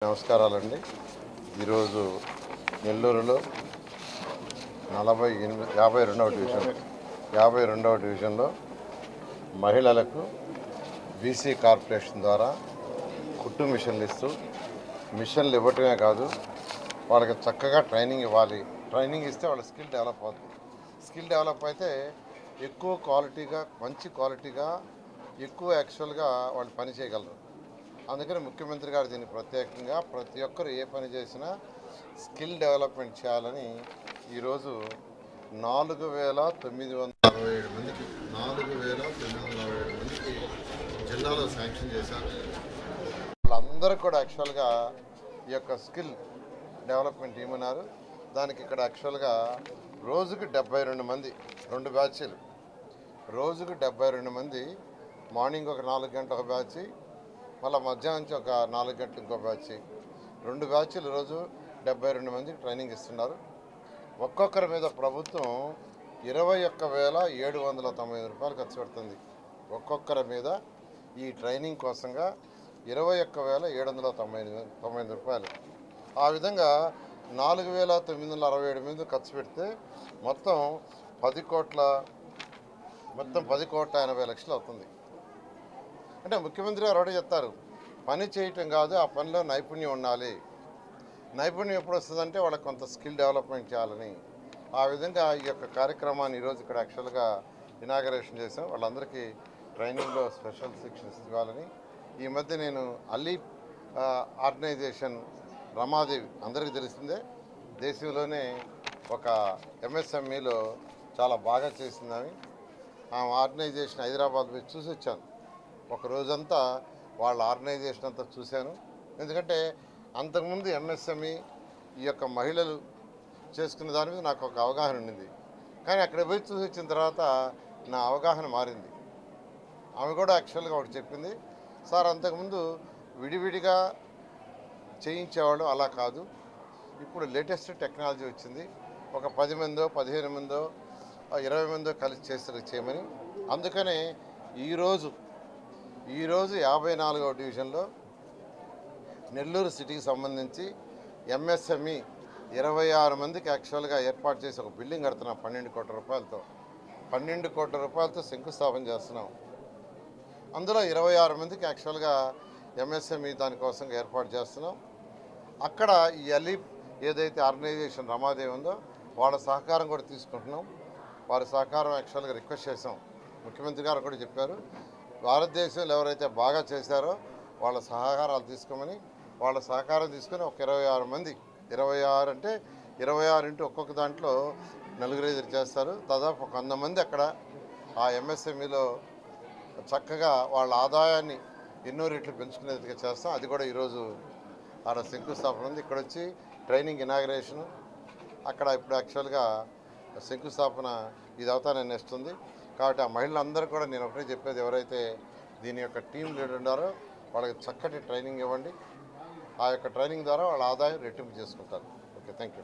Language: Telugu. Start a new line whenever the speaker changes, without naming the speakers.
నమస్కారాలండి. ఈరోజు నెల్లూరులో 52వ డివిజన్లో మహిళలకు బీసీ కార్పొరేషన్ ద్వారా కుట్టు మిషన్లు ఇస్తూ మిషన్లు ఇవ్వటమే కాదు, వాళ్ళకి చక్కగా ట్రైనింగ్ ఇవ్వాలి. ట్రైనింగ్ ఇస్తే వాళ్ళ స్కిల్ డెవలప్ అవుతుంది. స్కిల్ డెవలప్ అయితే ఎక్కువ క్వాలిటీగా, మంచి క్వాలిటీగా, ఎక్కువ యాక్చువల్గా వాళ్ళు పని చేయగలరు. అందుకని ముఖ్యమంత్రి గారు దీన్ని ప్రత్యేకంగా ప్రతి ఒక్కరు ఏ పని చేసినా స్కిల్ డెవలప్మెంట్ చేయాలని ఈరోజు 4,967 మందికి జిల్లాలో శాంక్షన్ చేశారు. వాళ్ళందరూ కూడా యాక్చువల్గా ఈ యొక్క స్కిల్ డెవలప్మెంట్ ఏమన్నారు. దానికి ఇక్కడ యాక్చువల్గా రోజుకి 72 మంది, 2 బ్యాచీలు, రోజుకు 72 మంది. మార్నింగ్ ఒక 4 గంటల ఒక బ్యాచ్, మళ్ళీ మధ్యాహ్నం నుంచి ఒక 4 గంటలు ఇంకో బ్యాచ్, 2 బ్యాచ్లు రోజు 72 మందికి ట్రైనింగ్ ఇస్తున్నారు. ఒక్కొక్కరి మీద ప్రభుత్వం 21,790 రూపాయలు ఖర్చు పెడుతుంది. ఒక్కొక్కరి మీద ఈ ట్రైనింగ్ కోసంగా 21,790 రూపాయలు. ఆ విధంగా 4,967 మంది ఖర్చు పెడితే మొత్తం 10,80,00,000 అవుతుంది. అంటే ముఖ్యమంత్రి గారు ఒకటే చెప్తారు, పని చేయటం కాదు, ఆ పనిలో నైపుణ్యం ఉండాలి. నైపుణ్యం ఎప్పుడు వస్తుందంటే వాళ్ళకి కొంత స్కిల్ డెవలప్మెంట్ చేయాలని. ఆ విధంగా ఈ యొక్క కార్యక్రమాన్ని ఈరోజు ఇక్కడ యాక్చువల్గా ఇనాగరేషన్ చేసాం. వాళ్ళందరికీ ట్రైనింగ్లో స్పెషల్ శిక్షణ ఇవ్వాలని. ఈ మధ్య నేను అలీప్ ఆర్గనైజేషన్ రమాదేవి అందరికీ తెలిసిందే, దేశంలోనే ఒక ఎంఎస్ఎంఈలో చాలా బాగా చేసిందని ఆ ఆర్గనైజేషన్ హైదరాబాద్ పోయి చూసి వచ్చాను. ఒక రోజంతా వాళ్ళ ఆర్గనైజేషన్ అంతా చూశాను. ఎందుకంటే అంతకుముందు ఎంఎస్ఎంఈ ఈ యొక్క మహిళలు చేసుకున్న దాని మీద నాకు ఒక అవగాహన ఉండింది. కానీ అక్కడ పోయి చూసి వచ్చిన తర్వాత నా అవగాహన మారింది. ఆమె కూడా యాక్చువల్గా ఒకటి చెప్పింది, సార్ అంతకుముందు విడివిడిగా చేయించేవాళ్ళు, అలా కాదు, ఇప్పుడు లేటెస్ట్ టెక్నాలజీ వచ్చింది, ఒక 10 మందో 15 మందో 20 మందో కలిసి చేయమని. అందుకనే ఈరోజు 54వ డివిజన్లో నెల్లూరు సిటీకి సంబంధించి ఎంఎస్ఎంఈ 26 మందికి యాక్చువల్గా ఏర్పాటు చేసి ఒక బిల్డింగ్ కడుతున్నాం 12 కోట్ల రూపాయలతో. 12 కోట్ల రూపాయలతో శంకుస్థాపన చేస్తున్నాం. అందులో 26 మందికి యాక్చువల్గా ఎంఎస్ఎంఈ దానికోసం ఏర్పాటు చేస్తున్నాం. అక్కడ ఈ అలీప్ ఏదైతే ఆర్గనైజేషన్ రమాదేవి ఉందో వాళ్ళ సహకారం కూడా తీసుకుంటున్నాం. వారి సహకారం యాక్చువల్గా రిక్వెస్ట్ చేసాం. ముఖ్యమంత్రి గారు కూడా చెప్పారు, భారతదేశంలో ఎవరైతే బాగా చేశారో వాళ్ళ సహకారాలు తీసుకోమని. వాళ్ళ సహకారం తీసుకొని ఒక 26 మంది, 26 అంటే 26 ఇంటూ ఒక్కొక్క దాంట్లో 4-5 చేస్తారు. దాదాపు 100 మంది అక్కడ ఆ ఎంఎస్ఎంఈలో చక్కగా వాళ్ళ ఆదాయాన్ని ఎన్నో రెట్లు పెంచుకునేదిగా చేస్తాం. అది కూడా ఈరోజు ఆడ శంకుస్థాపన ఉంది. ఇక్కడ వచ్చి ట్రైనింగ్ ఇనాగరేషను, అక్కడ ఇప్పుడు యాక్చువల్గా శంకుస్థాపన ఇది అవుతానే నెక్స్ట్ ఉంది. కాబట్టి ఆ మహిళలందరూ కూడా నేను ఒకటే చెప్పేది, ఎవరైతే దీని యొక్క టీం లీడర్ ఉన్నారో వాళ్ళకి చక్కటి ట్రైనింగ్ ఇవ్వండి. ఆ యొక్క ట్రైనింగ్ ద్వారా వాళ్ళ ఆదాయం రెట్టింపు చేసుకుంటారు. Okay, thank you.